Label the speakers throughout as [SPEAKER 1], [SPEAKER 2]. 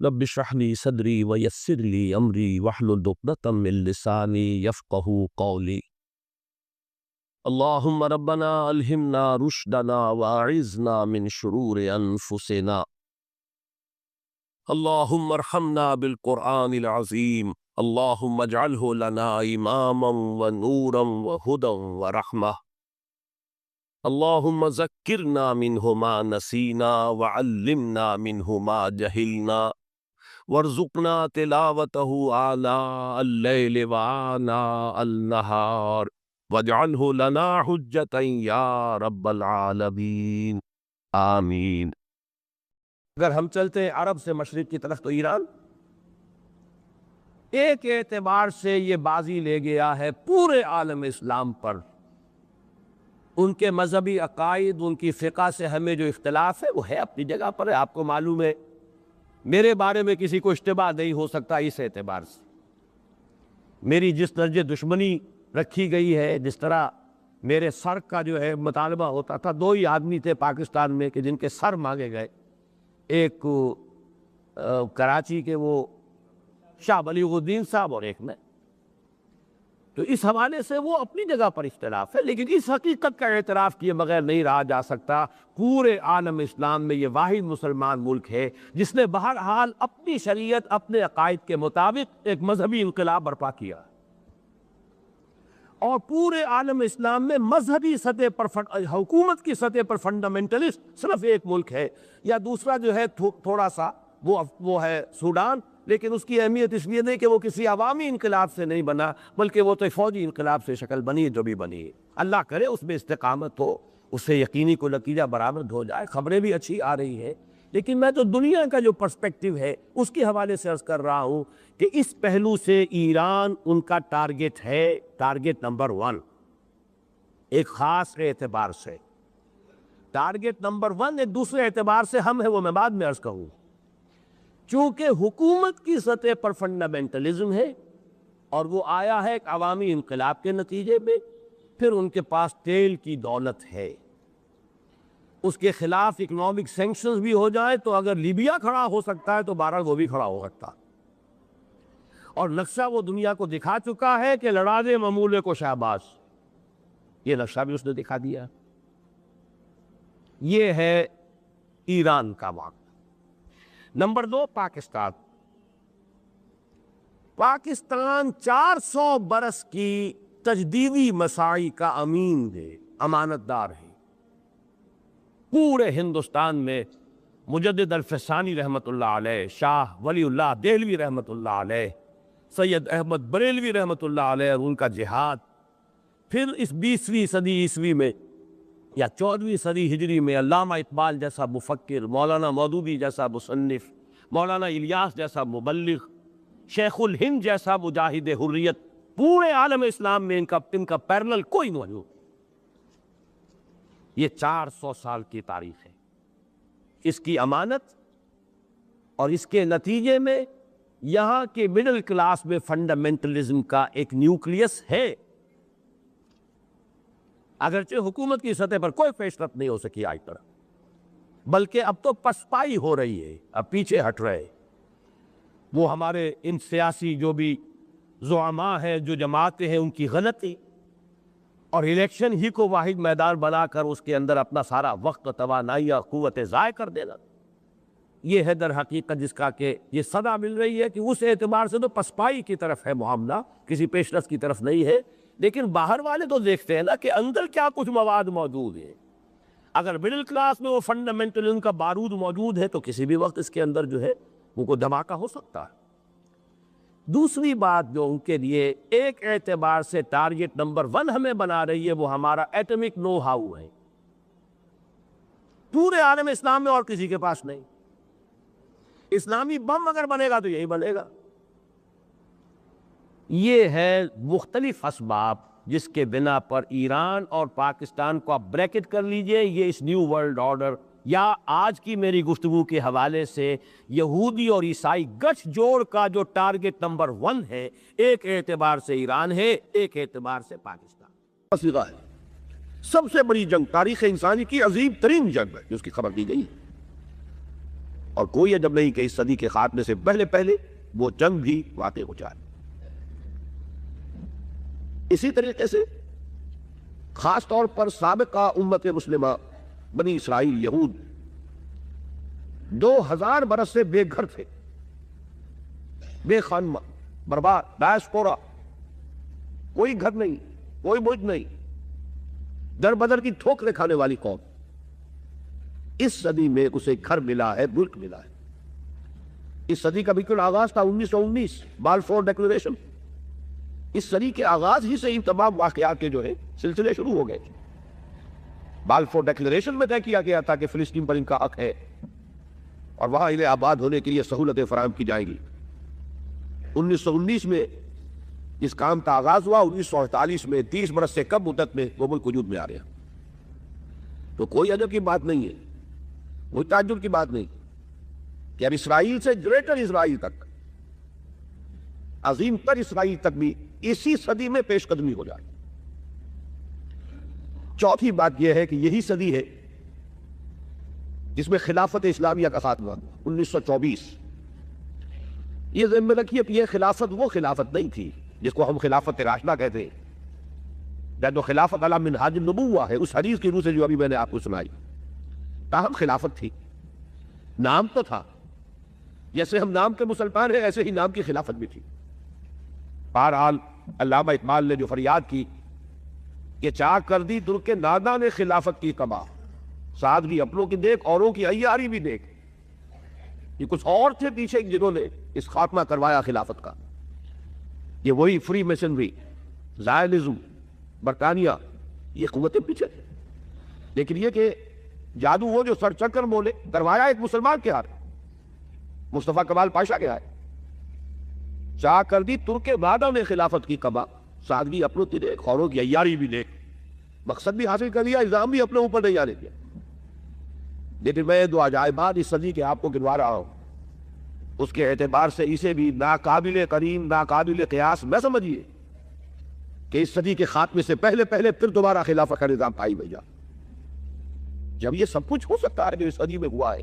[SPEAKER 1] رب اشرح لي صدري ويسر لي امري واحلل عقدة من لساني يفقهوا قولي. اللهم ربنا الهمنا رشدنا واعذنا من شرور انفسنا. اللهم ارحمنا بالقرآن العظيم. اللهم اجعله لنا اماما ونورا وهدى ورحمة. اللهم ذكرنا منه ما نسينا وعلمنا منه ما جهلنا وارزقنا تلاوته آناء الليل وآناء النهار واجعله لنا حجة یا رب العالمین آمین۔ اگر ہم چلتے ہیں عرب سے مشرق کی طرف تو ایران ایک اعتبار سے یہ بازی لے گیا ہے پورے عالم اسلام پر۔ ان کے مذہبی عقائد، ان کی فقہ سے ہمیں جو اختلاف ہے وہ ہے اپنی جگہ پر ہے، آپ کو معلوم ہے میرے بارے میں کسی کو اشتباہ نہیں ہو سکتا اس اعتبار سے۔ میری جس درجے دشمنی رکھی گئی ہے، جس طرح میرے سر کا جو ہے مطالبہ ہوتا تھا، دو ہی آدمی تھے پاکستان میں کہ جن کے سر مانگے گئے، ایک کراچی کے وہ شاہ بلیغ الدین صاحب اور ایک میں، تو اس حوالے سے وہ اپنی جگہ پر اختلاف ہے، لیکن اس حقیقت کا اعتراف کیے بغیر نہیں رہا جا سکتا پورے عالم اسلام میں یہ واحد مسلمان ملک ہے جس نے بہرحال اپنی شریعت، اپنے عقائد کے مطابق ایک مذہبی انقلاب برپا کیا، اور پورے عالم اسلام میں مذہبی سطح پر حکومت کی سطح پر فنڈامنٹلسٹ صرف ایک ملک ہے، یا دوسرا جو ہے تھوڑا سا وہ ہے سوڈان، لیکن اس کی اہمیت اس لیے نہیں کہ وہ کسی عوامی انقلاب سے نہیں بنا، بلکہ وہ تو فوجی انقلاب سے شکل بنی ہے جو بھی بنی ہے۔ اللہ کرے اس میں استقامت ہو، اس سے یقینی کو نتیجہ برآمد ہو جائے۔ خبریں بھی اچھی آ رہی ہیں، لیکن میں تو دنیا کا جو پرسپیکٹیو ہے اس کے حوالے سے عرض کر رہا ہوں کہ اس پہلو سے ایران ان کا ٹارگٹ ہے، ٹارگٹ نمبر 1 ایک خاص اعتبار سے۔ ٹارگٹ نمبر 1 ایک دوسرے اعتبار سے ہم ہے، وہ میں بعد میں عرض کروں۔ چونکہ حکومت کی سطح پر فنڈامنٹلزم ہے اور وہ آیا ہے ایک عوامی انقلاب کے نتیجے میں، پھر ان کے پاس تیل کی دولت ہے، اس کے خلاف اکنامک سینکشنز بھی ہو جائیں تو اگر لیبیا کھڑا ہو سکتا ہے تو بہرحال وہ بھی کھڑا ہو سکتا، اور نقشہ وہ دنیا کو دکھا چکا ہے کہ لڑا دے ممولے کو شہباز، یہ نقشہ بھی اس نے دکھا دیا۔ یہ ہے ایران کا واقعہ۔ نمبر 2 پاکستان۔ پاکستان 400 برس کی تجدیدی مساعی کا امین ہے، امانت دار ہے۔ پورے ہندوستان میں مجدد الفسانی رحمۃ اللہ علیہ، شاہ ولی اللہ دہلوی رحمۃ اللہ علیہ، سید احمد بریلوی رحمۃ اللہ علیہ اور ان کا جہاد، پھر اس 20ویں صدی عیسوی میں یا 14ویں صدی ہجری میں علامہ اقبال جیسا مفکر، مولانا مودودی جیسا مصنف، مولانا الیاس جیسا مبلغ، شیخ الہند جیسا مجاہد حریت، پورے عالم اسلام میں ان کا پیرلل کوئی موجود۔ یہ 400 سال کی تاریخ ہے، اس کی امانت اور اس کے نتیجے میں یہاں کے مڈل کلاس میں فنڈامنٹلزم کا ایک نیوکلیس ہے، اگرچہ حکومت کی سطح پر کوئی پیش رفت نہیں ہو سکی آج تک، بلکہ اب تو پسپائی ہو رہی ہے، اب پیچھے ہٹ رہے۔ وہ ہمارے ان سیاسی جو بھی زعماء ہیں، جو جماعتیں ہیں، ان کی غلطی اور الیکشن ہی کو واحد میدان بنا کر اس کے اندر اپنا سارا وقت، توانائی اور قوتیں ضائع کر دینا، یہ ہے در حقیقت جس کا کہ یہ صدا مل رہی ہے کہ اس اعتبار سے تو پسپائی کی طرف ہے معاملہ، کسی پیش رفت کی طرف نہیں ہے۔ لیکن باہر والے تو دیکھتے ہیں نا کہ اندر کیا کچھ مواد موجود ہے۔ اگر مڈل کلاس میں وہ فنڈامنٹلزم کا بارود موجود ہے تو کسی بھی وقت اس کے اندر جو ہے وہ کو دھماکہ ہو سکتا ہے۔ دوسری بات جو ان کے لیے ایک اعتبار سے ٹارگٹ نمبر 1 ہمیں بنا رہی ہے، وہ ہمارا ایٹمک نو ہاؤ ہے۔ پورے عالم اسلام میں اور کسی کے پاس نہیں۔ اسلامی بم اگر بنے گا تو یہی بنے گا۔ یہ ہے مختلف اسباب جس کے بنا پر ایران اور پاکستان کو آپ بریکٹ کر لیجئے، یہ اس نیو ورلڈ آرڈر یا آج کی میری گفتگو کے حوالے سے یہودی اور عیسائی گٹھ جوڑ کا جو ٹارگٹ نمبر 1 ہے، ایک اعتبار سے ایران ہے، ایک اعتبار سے پاکستان۔ سب سے بڑی جنگ، تاریخ انسانی کی عظیم ترین جنگ ہے جس کی خبر دی گئی، اور کوئی عجب نہیں کہ اس صدی کے خاتمے سے پہلے پہلے وہ جنگ بھی واقع ہو جائے۔ اسی طریقے سے خاص طور پر سابقہ امت مسلمہ بنی اسرائیل یہود 2000 برس سے بے گھر تھے، بے خانہ، برباد، ڈائسپورا، کوئی گھر نہیں، کوئی ملک نہیں، در بدر کی ٹھوکریں کھانے والی قوم۔ اس صدی میں اسے گھر ملا ہے، ملک ملا ہے۔ اس صدی کا بالکل آغاز تھا 1919 بالفور ڈیکلریشن۔ اس صدی کے آغاز ہی سے ان تمام واقعات کے جو ہے سلسلے شروع ہو گئے۔ بالفور ڈیکلریشن میں طے کیا گیا تھا کہ فلسطین پر ان کا حق ہے اور وہاں انہیں آباد ہونے کے لیے سہولتیں فراہم کی جائیں گی۔ 1919 میں اس کام کا آغاز ہوا، 1948 میں 30 برس سے کم مدت میں وہ ملک وجود میں آ گیا۔ تو کوئی عجب کی بات نہیں ہے، کوئی تعجب کی بات نہیں کہ اب اسرائیل سے گریٹر اسرائیل تک، عظیم تر اسرائیل تک بھی اسی صدی میں پیش قدمی ہو جائے۔ چوتھی بات یہ ہے کہ یہی صدی ہے جس میں خلافت اسلامیہ کا خاتمہ 1924۔ یہ ذہن میں رکھیے کہ یہ خلافت وہ خلافت نہیں تھی جس کو ہم خلافت راشدہ کہتے ہیں، یا جو خلافت علی منہاج النبوہ ہے اس حدیث کی روح سے جو ابھی میں نے آپ کو سنائی۔ تاہم خلافت تھی، نام تو تھا، جیسے ہم نام کے مسلمان ہیں ایسے ہی نام کی خلافت بھی تھی۔ بہرحال علامہ اقبال نے جو فریاد کی کہ چاک کر دی در کے نادا نے خلافت کی کما، سادگی اپنوں کی دیکھ اوروں کی عیاری بھی دیکھ۔ یہ کچھ اور تھے پیچھے جنہوں نے اس خاتمہ کروایا خلافت کا، یہ وہی فری میسنری، زائنزم، برطانیہ، یہ قوتیں پیچھے تھے۔ لیکن یہ کہ جادو وہ جو سر چکر مولے کروایا ایک مسلمان کے ہاتھ، مصطفیٰ کمال پاشا کے ہاتھ۔ چاہ کر دی ترک وعدہ نے خلافت کی کبا، سادگی اپنوں کی دیکھ خوروں کی عیاری بھی دیکھ۔ مقصد بھی حاصل کر لیا، الزام بھی اپنے اوپر نہیں آنے دیا۔ لیکن میں دو عجائبات اس صدی کے آپ کو گنوا رہا ہوں، اس کے اعتبار سے اسے بھی ناقابل قرین، ناقابل قیاس میں سمجھیے کہ اس صدی کے خاتمے سے پہلے پہلے پھر دوبارہ خلافت کا نظام پائی بھیجا۔ جب یہ سب کچھ ہو سکتا ہے جو اس صدی میں ہوا ہے،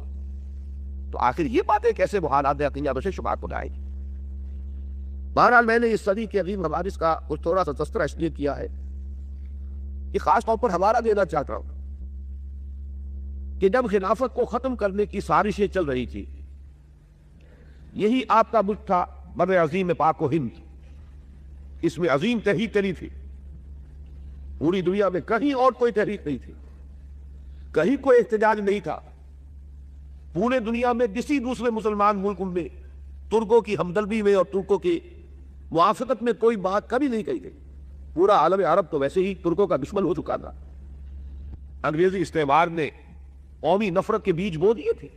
[SPEAKER 1] تو آخر یہ باتیں کیسے وہ حالات یقینی بشے شمار کو لائیں گی؟ بہرحال میں نے اس صدی کے عظیم حوادث کا کچھ تھوڑا سا تذکرہ اس لیے کیا ہے کہ خاص طور پر حوالہ دینا چاہتا ہوں کہ جب خلافت کو ختم کرنے کی سازشیں چل رہی تھی، یہی آپ کا ملک تھا بر عظیم پاک و ہند، اس میں عظیم تحریک چلی تھی۔ پوری دنیا میں کہیں اور کوئی تحریک نہیں تھی، کہیں کوئی احتجاج نہیں تھا۔ پورے دنیا میں کسی دوسرے مسلمان ملک میں ترکوں کی ہمدردی میں اور ترکوں کی موافقت میں کوئی بات کبھی نہیں کہی گئی۔ پورا عالم عرب تو ویسے ہی ترکوں کا دشمن ہو چکا تھا، انگریزی استعمار نے قومی نفرت کے بیج بو دیے تھے۔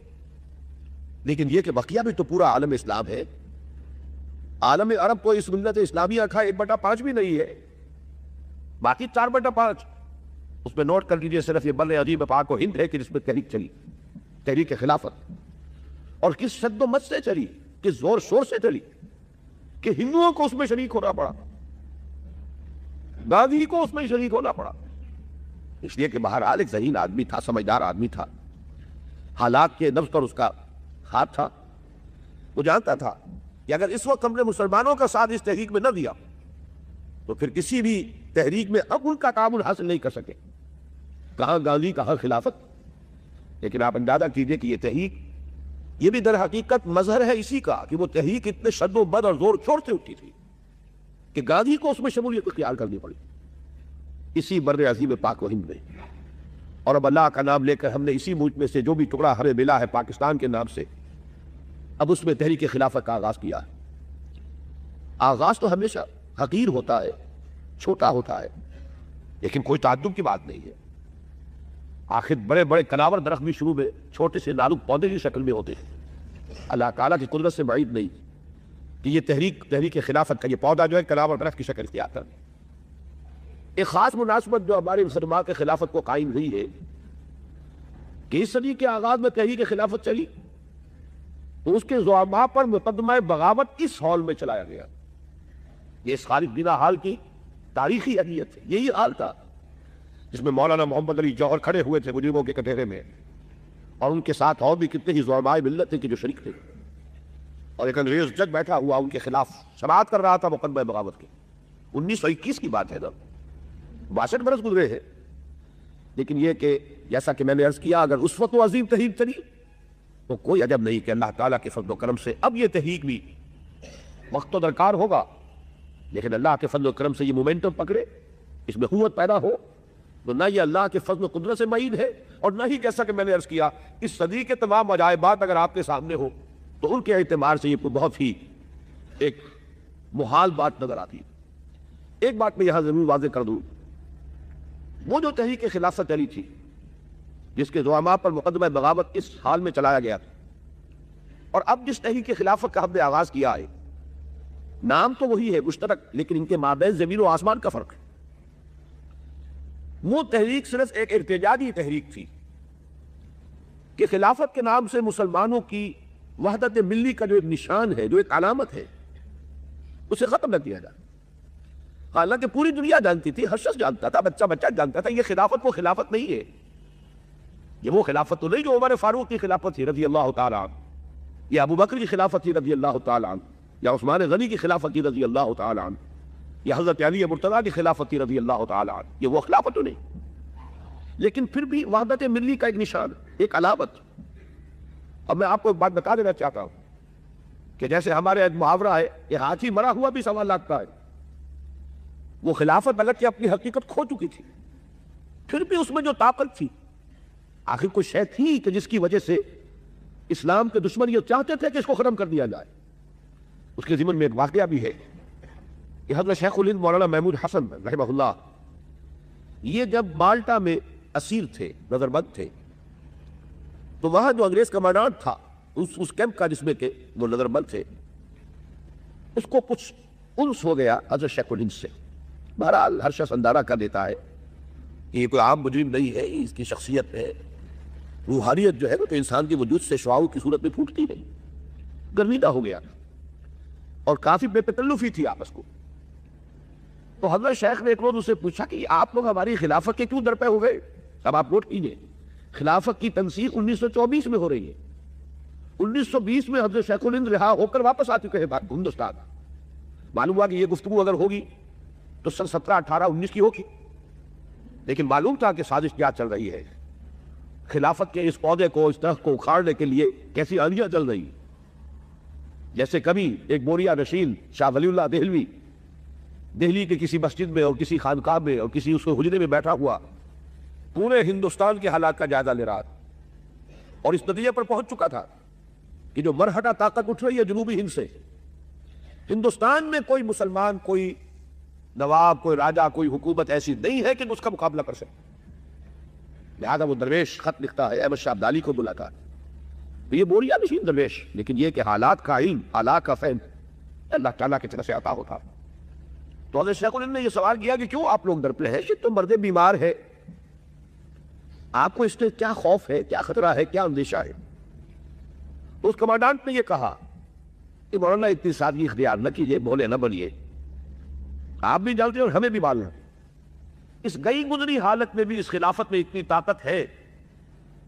[SPEAKER 1] لیکن یہ کہ بقیہ بھی تو پورا عالم اسلام ہے، عالم عرب کو اس ملت اسلامیہ کا 1/5 بھی نہیں ہے، باقی 4/5۔ اس میں نوٹ کر لیجئے صرف یہ بر عظیم پاک و ہند ہے کہ جس میں تحریک چلی، تحریک خلافت، اور کس شد و مت سے چلی، کس زور شور سے چلی کہ ہندوؤں کو اس میں شریک ہونا پڑا، گاندھی کو اس میں شریک ہونا پڑا۔ اس لیے کہ بہرحال ایک ذہین آدمی تھا، سمجھدار آدمی تھا، حالات کے نبض پر اس کا ہاتھ تھا۔ وہ جانتا تھا کہ اگر اس وقت ہم نے مسلمانوں کا ساتھ اس تحریک میں نہ دیا تو پھر کسی بھی تحریک میں اب ان کا تعاون حاصل نہیں کر سکے، کہاں گاندھی کہاں خلافت۔ لیکن آپ اندازہ کیجئے کہ یہ تحریک، یہ بھی در حقیقت مظہر ہے اسی کا کہ وہ تحریک اتنے شد و بد اور زور شور سے اٹھی تھی کہ گاندھی کو اس میں شمولیت اختیار کرنی پڑی، اسی بر عظیم پاک و ہند میں۔ اور اب اللہ کا نام لے کر ہم نے اسی ملک میں سے جو بھی ٹکڑا ہمیں ملا ہے پاکستان کے نام سے، اب اس میں تحریک خلافت کا آغاز کیا ہے۔ آغاز تو ہمیشہ حقیر ہوتا ہے، چھوٹا ہوتا ہے، لیکن کوئی تعجب کی بات نہیں ہے۔ آخر بڑے بڑے کناور درخت بھی شروع میں چھوٹے سے نازک پودے کی شکل میں ہوتے ہیں۔ اللہ تعالیٰ کی قدرت سے بعید نہیں کہ یہ تحریک خلافت کا یہ پودا جو ہے کناور درخت کی شکل اختیار کر۔ ایک خاص مناسبت جو ہمارے مسلمان کے خلافت کو قائم ہوئی ہے کہ اس صدی کے آغاز میں تحریک خلافت چلی تو اس کے زعماء پر مقدمہ بغاوت اس ہال میں چلایا گیا۔ یہ اس خالد بنا حال کی تاریخی اہمیت ہے۔ یہی حال تھا جس میں مولانا محمد علی جوہر کھڑے ہوئے تھے مجرموں کے کٹہرے میں، اور ان کے ساتھ اور بھی کتنے ہی زعماء ملت تھے کہ جو شریک تھے، اور ایک انگریز جج بیٹھا ہوا ان کے خلاف سماعت کر رہا تھا مقدمہ بغاوت کے۔ 1921 کی بات ہے نا، 62 برس گزرے ہیں، لیکن یہ کہ جیسا کہ میں نے عرض کیا اگر اس وقت وہ عظیم تحریک چلی تو کوئی عجب نہیں کہ اللہ تعالیٰ کے فضل و کرم سے اب یہ تحریک بھی وقت تو درکار ہوگا، لیکن اللہ کے فضل و کرم سے یہ مومنٹم پکڑے، اس میں قوت پیدا ہو، تو نہ یہ اللہ کے فضل و قدرت سے معین ہے، اور نہ ہی جیسا کہ میں نے عرض کیا اس صدی کے تمام عجائبات اگر آپ کے سامنے ہو تو ان کے اعتبار سے یہ بہت ہی ایک محال بات نظر آتی ہے۔ ایک بات میں یہاں ضرور واضح کر دوں، وہ جو تحریک خلافت چلی تھی جس کے زعماء پر مقدمہ بغاوت اس حال میں چلایا گیا تھا، اور اب جس تحریک خلافت کا ہم نے آغاز کیا ہے، نام تو وہی ہے مشترک، لیکن ان کے مابین زمین و آسمان کا فرق ہے۔ وہ تحریک صرف ایک ارتجاجی تحریک تھی کہ خلافت کے نام سے مسلمانوں کی وحدت ملی کا جو ایک نشان ہے، جو ایک علامت ہے، اسے ختم نہ کیا جائے۔ حالانکہ پوری دنیا جانتی تھی، ہر شخص جانتا تھا، بچہ بچہ جانتا تھا، یہ خلافت وہ خلافت نہیں ہے، یہ وہ خلافت تو نہیں جو عمر فاروق کی خلافت تھی رضی اللہ تعالیٰ عنہ، یا ابو بکر کی خلافت تھی رضی اللہ تعالیٰ عنہ، یا عثمان غنی کی خلافت تھی رضی اللہ تعالیٰ عنہ، یا حضرت علی مرتضیٰ کی خلافت تھی رضی اللہ تعالیٰ عنہ، یہ وہ خلافت تو نہیں، لیکن پھر بھی وحدت ملی کا ایک نشان، ایک علامت۔ اب میں آپ کو ایک بات بتا دینا چاہتا ہوں کہ جیسے ہمارے ایک محاورہ ہے کہ ہاتھی مرا ہوا بھی سوال لگتا ہے، وہ خلافت بلکہ اپنی حقیقت کھو چکی تھی، پھر بھی اس میں جو طاقت تھی، آخر کوئی شے تھی کہ جس کی وجہ سے اسلام کے دشمن یہ چاہتے تھے کہ اس کو ختم کر دیا جائے۔ اس کے ضمن میں ایک واقعہ بھی ہے کہ حضرت شیخ الہند مولانا محمود حسن رحمہ اللہ یہ جب مالٹا میں اسیر تھے، نظر بند تھے، تو وہاں جو انگریز کمانڈانٹ تھا اس کیمپ کا جس میں کہ وہ نظر بند تھے، اس کو کچھ انس ہو گیا حضرت شیخ الہند سے۔ بہرحال ہر شخص اندازہ کر دیتا ہے کہ یہ کوئی عام مجرم نہیں ہے، اس کی شخصیت ہے، روحانیت جو ہے وہ تو انسان کے وجود سے شعاع کی صورت میں پھوٹتی ہے، گرویدہ ہو گیا اور کافی بے تکلفی تھی آپس کو۔ تو حضرت شیخ نے ایک روز اسے پوچھا کہ آپ لوگ ہماری خلافت کے کیوں درپے ہو گئے؟ اب آپ نوٹ کیجئے، خلافت کی تنسیخ 1924 میں ہو رہی ہے، 1920 میں حضرت شیخ الہند رہا ہو کر واپس آ چکے ہیں ہندوستان۔ معلوم ہوا کہ یہ گفتگو اگر ہوگی تو سن 17، 18، 19 کی ہوگی، لیکن معلوم تھا کہ سازش کیا چل رہی ہے، خلافت کے اس پودے کو، اس درخت کو اکھاڑنے کے لیے کیسی آندیاں چل رہی ہیں۔ جیسے کبھی ایک بوریا نشین شاہ ولی اللہ دہلوی دہلی کے کسی مسجد میں اور کسی خانقاہ میں اور کسی اس کے حجرے میں بیٹھا ہوا پورے ہندوستان کے حالات کا جائزہ لے رہا تھا، اور اس نتیجے پر پہنچ چکا تھا کہ جو مرہٹہ طاقت اٹھ رہی ہے جنوبی ہند سے، ہندوستان میں کوئی مسلمان، کوئی نواب، کوئی راجہ، کوئی حکومت ایسی نہیں ہے کہ اس کا مقابلہ کر سکے۔ لہذا وہ درویش خط لکھتا ہے، احمد شاہ ابدالی کو بلاتا ہے، تو یہ بوریا نشین درویش، لیکن یہ کہ حالات کا علم، حالات کا فہم اللہ تعالیٰ کی طرف سے عطا ہوتا۔ تو حضرت شیخ الہند نے یہ سوال کیا کہ کیوں آپ لوگ درپے ہیں؟ تو مرد بیمار ہے، آپ کو اس سے کیا خوف ہے، کیا خطرہ ہے، کیا اندیشہ ہے؟ تو اس کمانڈانٹ نے یہ کہا کہ مولانا اتنی سادگی اختیار نہ کیجیے، بولے نہ بنیے، آپ بھی جانتے ہیں اور ہمیں بھی معلوم ہے، اس گئی گزری حالت میں بھی اس خلافت میں اتنی طاقت ہے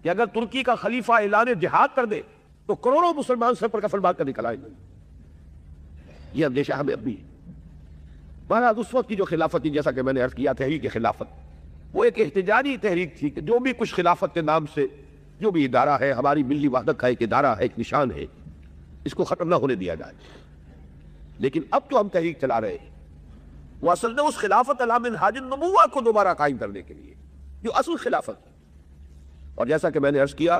[SPEAKER 1] کہ اگر ترکی کا خلیفہ اعلان جہاد کر دے تو کروڑوں مسلمان سر پر کفن باندھ کر نکل آئیں گے۔ یہ اندیشہ ہمیں اب بھی ہے۔ بہرحال اس وقت کی جو خلافت تھی، جیسا کہ میں نے عرض کیا، تحریک خلافت وہ ایک احتجاجی تحریک تھی کہ جو بھی کچھ خلافت کے نام سے جو بھی ادارہ ہے، ہماری ملی وحدت کا ایک ادارہ ہے، ایک نشان ہے، اس کو ختم نہ ہونے دیا جائے۔ لیکن اب جو ہم تحریک چلا رہے ہیں وہ اصل میں اس خلافت علی منہاج النبوہ کو دوبارہ قائم کرنے کے لیے، جو اصل خلافت۔ اور جیسا کہ میں نے عرض کیا،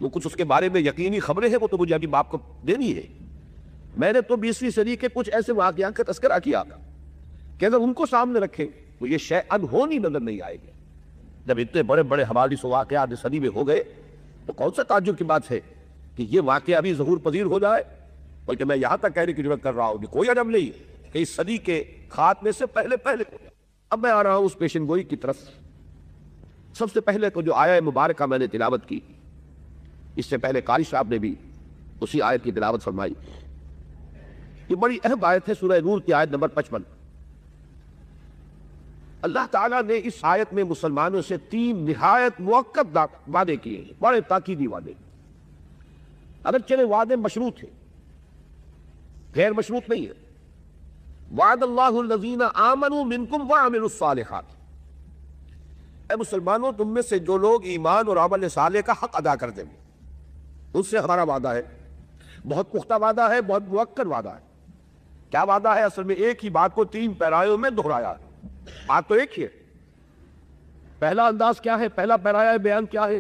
[SPEAKER 1] وہ کچھ اس کے بارے میں یقینی خبریں ہیں، وہ تو مجھے ابھی آپ کو دینی ہے۔ میں نے تو 20ویں صدی کے کچھ ایسے واقعات کا تذکرہ کیا کہ اگر ان کو سامنے رکھیں تو یہ شے انہونی نظر نہیں آئے گی۔ جب اتنے بڑے بڑے حوادث و واقعات اس صدی میں ہو گئے تو کون سا تعجب کی بات ہے کہ یہ واقعہ ابھی ظہور پذیر ہو جائے، بلکہ میں یہاں تک کہنے کی ضرورت کر رہا ہوں کہ کوئی عجب نہیں کہ اس صدی کے خاتمے سے پہلے ہو جائے۔ اب میں آ رہا ہوں اس پیشن گوئی کی طرف۔ سب سے پہلے کو جو آیہ مبارکہ میں نے تلاوت کی، اس سے پہلے قاری صاحب نے بھی اسی آیت کی تلاوت فرمائی۔ یہ بڑی اہم آیت ہے، سورہ نور کی آیت نمبر 55۔ اللہ تعالیٰ نے اس آیت میں مسلمانوں سے 3 نہایت مؤکد وعدے کیے ہیں، بڑے تاکیدی وعدے۔ اگرچہ وعدے مشروط ہیں، غیر مشروط نہیں ہے۔ وعد اللہ الذین آمنوا منکم وعملوا الصالحات، اے مسلمانوں تم میں سے جو لوگ ایمان اور عمل صالح کا حق ادا کر دیں گے، ان سے ہمارا وعدہ ہے، بہت پختہ وعدہ ہے، بہت مؤکد وعدہ ہے۔ کیا وعدہ ہے؟ اصل میں ایک ہی بات کو 3 پیرایوں میں دہرایا ہے، بات تو ایک ہی ہے۔ پہلا انداز کیا ہے؟ پہلا پیرایہ بیان کیا ہے؟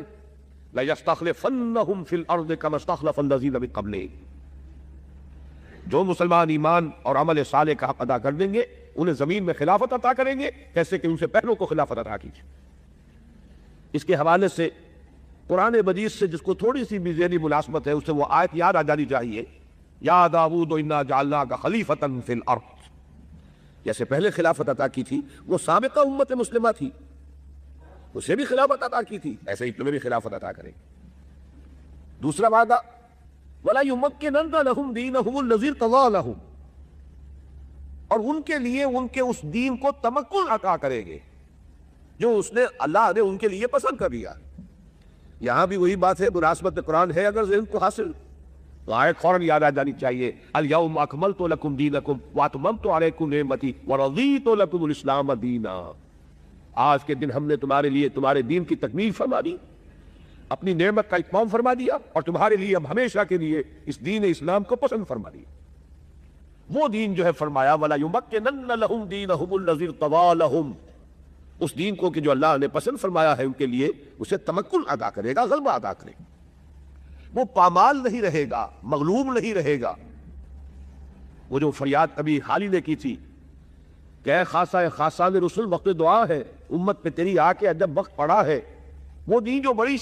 [SPEAKER 1] لَيَسْتَخْلِفَنَّهُمْ فِي الْأَرْضِ كَمَا اسْتَخْلَفَ الَّذِينَ مِن قَبْلِهِمْ، جو مسلمان ایمان اور عمل صالح کا حق ادا کر دیں گے انہیں زمین میں خلافت عطا کریں گے جیسے کہ ان سے پہلوں کو خلافت عطا کی تھی۔ اس کے حوالے سے قرآن مجید سے جس کو تھوڑی سی بھی ذہنی ملازمت ہے اسے وہ آیت یاد آ جانی چاہیے، یا داؤد انا جعلناک خلیفۃ فی الارض، جیسے پہلے خلافت عطا کی تھی وہ سابقہ امت مسلمہ تھی، اسے بھی خلافت عطا کی تھی، ایسے ہی تمہیں بھی خلافت عطا کریں گے۔ دوسرا وعدہ وَلَا يُمَكِّنَنَّ لَهُمْ دِينَهُمُ الَّذِي ارْتَضَىٰ لَهُمْ، اور ان کے لیے ان کے اس دین کو تمکن عطا کریں گے جو اس نے اللہ نے ان کے لیے پسند کر دیا۔ یہاں بھی وہی بات ہے، مناسبت قرآن ہے اگر ذہن کو حاصل تو آیت فوراً یاد آ جانی چاہیے، الْيَوْمَ أَكْمَلْتُ لَكُمْ دِينَكُمْ وَأَتْمَمْتُ عَلَيْكُمْ نِعْمَتِي وَرَضِيتُ لَكُمُ الْإِسْلَامَ دِينًا، آج کے دن ہم نے تمہارے لیے تمہارے دین کی تکمیل فرما دی، اپنی نعمت کا اتمام فرما دیا، اور تمہارے لیے اب ہمیشہ کے لیے اس دین اسلام کو پسند فرما دیا۔ وہ دین جو ہے فرمایا وَلَا يُمَكِّنَنَّ لَهُمْ دِينَهُمُ الَّذِي ارْتَضَىٰ لَهُمْ، اس دین کو کہ جو اللہ نے پسند فرمایا ہے ان کے لیے اسے تمکن ادا کرے گا، غلبہ ادا کرے گا، وہ پامال نہیں رہے گا، مغلوب نہیں رہے گا۔ وہ جو فریاد ابھی حالی نے کی تھی کہ اے خاصان رسول وقت دعا ہے، امت پہ تیری آ کے جب وقت پڑا ہے، وہ دین جو بڑی